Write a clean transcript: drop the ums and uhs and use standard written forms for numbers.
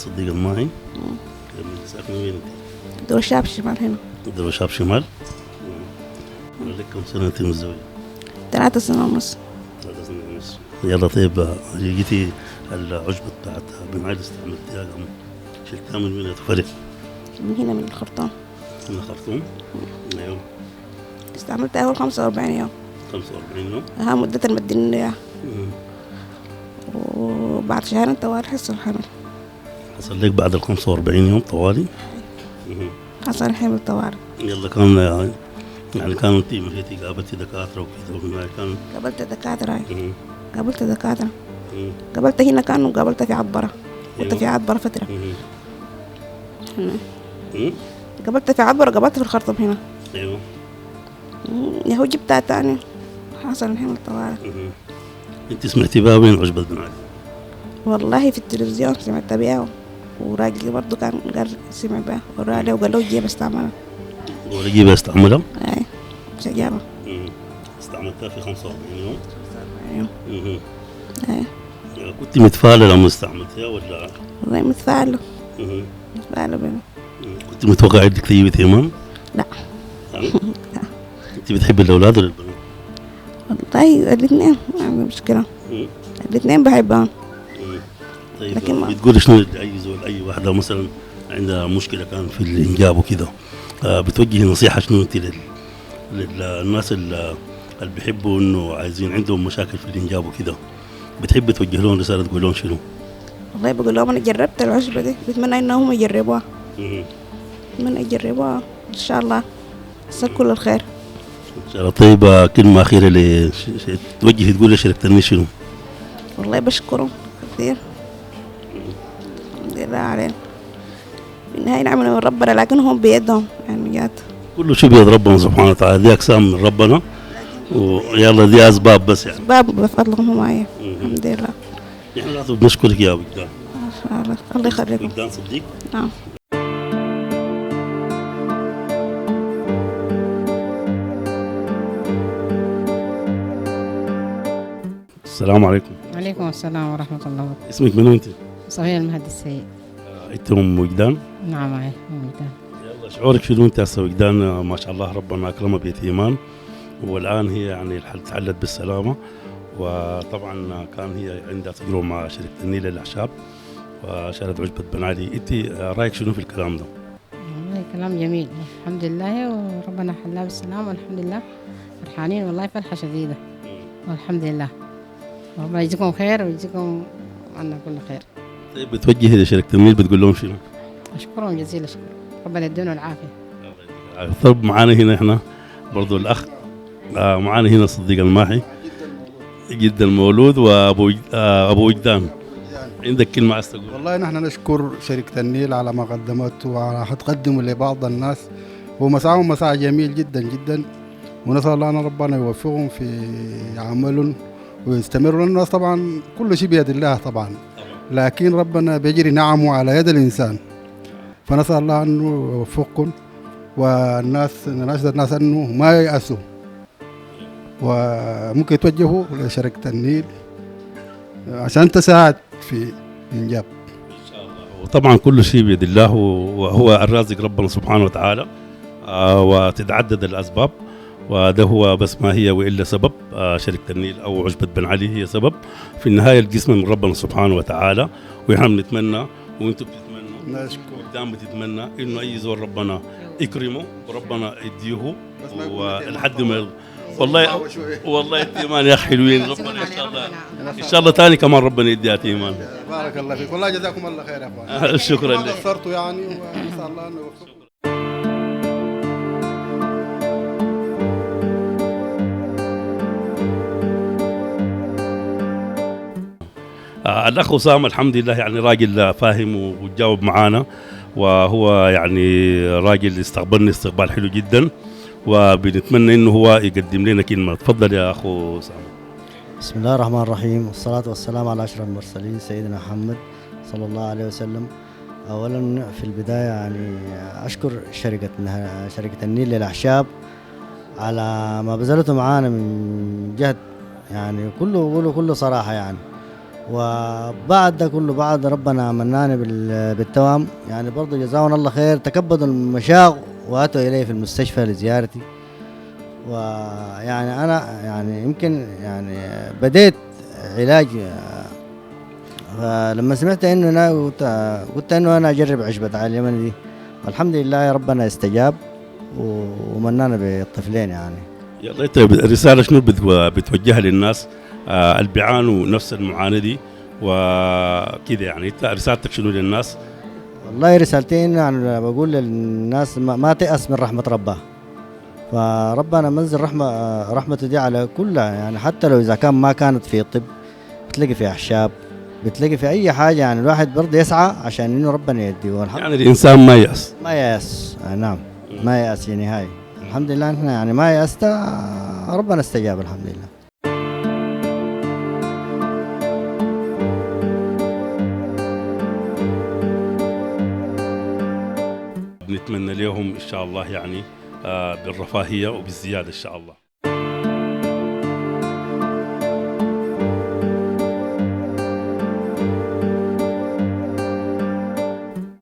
صديق الماهي. ساكنة وين انت؟ دور الشاب الشمال هنا. دور الشاب شمال. لك كم سنة انت متزوجة؟ 3 سنين ونص. 3 سنين ونص. يلا طيب، جيتي العشبة بتاعت بن علي استعملتيها كم؟ شلتها من وين تفرق؟ من هنا من الخرطوم. من الخرطوم؟ ايوه. استعملتها أول 45 يوم. 45 يوم؟ ها مدة المدين إياها. وبعد شهرين طوال حصل الحمل. حصل لك بعد ال 45 يوم طوالي؟ حصل الحمل طوالي. يلا كان يعني كانوا انت مشيتي قابلتي دكاترة وكذا وهنا كان؟ قابلت دكاترة. قابلت دكاترة. قابلت هنا كان وقابلت في عبرة. كنت في عبرة فترة. قابلت في عبرة وقابلت في الخرطوم هنا. ايوه. يهو جبتها تاني حصل الحمل طوالي. انت سمعتي بها وين عشبة بن علي؟ والله في التلفزيون سمعت بها، وراجلي برضه كان قال سمع بها ورالي وقال له جيب استعملها. ورجيبها استعملها؟ اي شجابة. استعملتها في 45 يوم؟ 45 يوم. اي. كنت متفائلة لما استعملتها ولا؟ والله متفائلة. متفائلة بها. كنت متوقعة انك تجيبي تيمان؟ لا. لا. انت بتحبي الاولاد ولا البنات؟ والله الاثنين ما عندي مشكلة. الاثنين بحبهم. طيب لكن ما بتقولي شنو لأي زول أي واحدة مثلا عندها مشكلة كان في الإنجاب وكده، بتوجهي نصيحة شنو أنت للناس اللي بيحبوا إنه عايزين عندهم مشاكل في الإنجاب وكده، بتحب توجه لهم رسالة تقول لهم شنو؟ والله بقول لهم أنا جربت العشبة دي، بتمنى إنهم يجربوها. بتمنى يجربوها إن شاء الله يصير كل الخير. إن شاء الله. طيب كلمة أخيرة توجهي تقول لشركة النيل شنو؟ والله بشكرهم كثير. الحمد لله علينا. في النهاية نعمة من ربنا لكنهم بيدهم يعني جات. كله شيء بيد ربنا سبحانه وتعالى، دي أقسام من ربنا ويلا دي أسباب بس يعني. أسباب بفضلهم معايا. الحمد لله. يعني لازم بنشكرك يا وجدان. ما شاء الله الله يخليكم. وجدان صديق. نعم. السلام عليكم. وعليكم السلام ورحمة الله وبركاته. اسمك منو أنت؟ صفية المهدي السيد. أنت أم وجدان؟ نعم معي وجدان. يلا شعورك شنو أنت هسه وجدان؟ ما شاء الله ربنا أكرمها بيت إيمان، والآن هي يعني تحلت بالسلامة، وطبعا كان هي عندها تجربة مع شركة النيل للأعشاب وشالت عشبة بن علي. أنت رأيك شنو في الكلام ده؟ والله كلام جميل الحمد لله، وربنا حلها بالسلامة والحمد لله. فرحانين والله فرحة شديدة والحمد لله. ربنا يجزيكم خير ويجزيكم عنا كل خير. طيب بتوجهي لشركة النيل بتقول لهم شنو؟ أشكرهم جزيل الشكر، ربنا يدينا العافية. طيب معانا هنا احنا برضو الأخ، معانا هنا صديق الماحي جد المولود وأبو وجدان. عندك كلمة عايز تقول؟ والله نحن نشكر شركة النيل على ما قدمته وعلى تقدمه لبعض الناس، ومساهم مساء جميل جدا جدا، ونسأل الله أن ربنا يوفقهم في عملهم ويستمروا. الناس طبعا كل شيء بيد الله طبعا، لكن ربنا بيجري نعمه على يد الإنسان، فنسأل الله أنه يوفقكم، والناس نناشد الناس أنه ما ييأسوا، وممكن يتوجهوا لشركة النيل عشان تساعد في الإنجاب. إن شاء الله. وطبعا كل شيء بيد الله، وهو الرازق ربنا سبحانه وتعالى، وتتعدد الأسباب، وده هو بس ما هي وإلا سبب. شركة النيل أو عشبة بن علي هي سبب، في النهاية القسم من ربنا سبحانه وتعالى، ونحن بنتمنى وانتم بتتمنوا قدام بتتمنى إنه أي زول ربنا يكرمه وربنا يديه ولحد ما والله التيمان يا حلوين. ربنا ان شاء الله ان شاء الله ثاني كمان ربنا يديها تيمان. بارك الله فيك، والله جزاكم الله خير يا اخوان. شكرا لك. قصرتوا يعني، ونسال الله انه يوفقكم. الاخ اسامه الحمد لله يعني راجل فاهم وتجاوب معانا، وهو يعني راجل استقبلني استقبال حلو جدا، وبنتمنى انه هو يقدم لنا كلمه. تفضل يا اخو اسامه. بسم الله الرحمن الرحيم، والصلاة والسلام على أشرف المرسلين سيدنا محمد صلى الله عليه وسلم. أولا في البداية يعني أشكر شركة النيل للأعشاب على ما بذلته معانا من جهد، يعني كله صراحة يعني، وبعد ده كله بعد ربنا مناني بالتوام، يعني برضه جزاهم الله خير، تكبدوا المشاغ واتوا الي في المستشفى لزيارتي. ويعني انا يعني يمكن يعني بديت علاج، فلما سمعت انه انا قلت انه انا اجرب عشبة على اليمن دي، والحمد لله ربنا استجاب ومنانا بالطفلين يعني. يلا انت رساله شنو بتوجهها للناس اللي بيعانوا نفس المعاناه دي وكذا؟ يعني انت رسالتك شنو للناس؟ والله رسالتين، يعني بقول للناس ما تيأس من رحمة ربها، فربنا منزل رحمته دي على كلها، يعني حتى لو إذا كان ما كانت في طب بتلاقي في أعشاب، بتلاقي في أي حاجة، يعني الواحد برضه يسعى عشان إنه ربنا يديه. يعني الإنسان ما يأس، ما يأس، نعم ما يأس نهائي. الحمد لله إحنا يعني ما يأست، ربنا استجاب الحمد لله. نتمنى لهم إن شاء الله يعني بالرفاهية وبالزيادة إن شاء الله.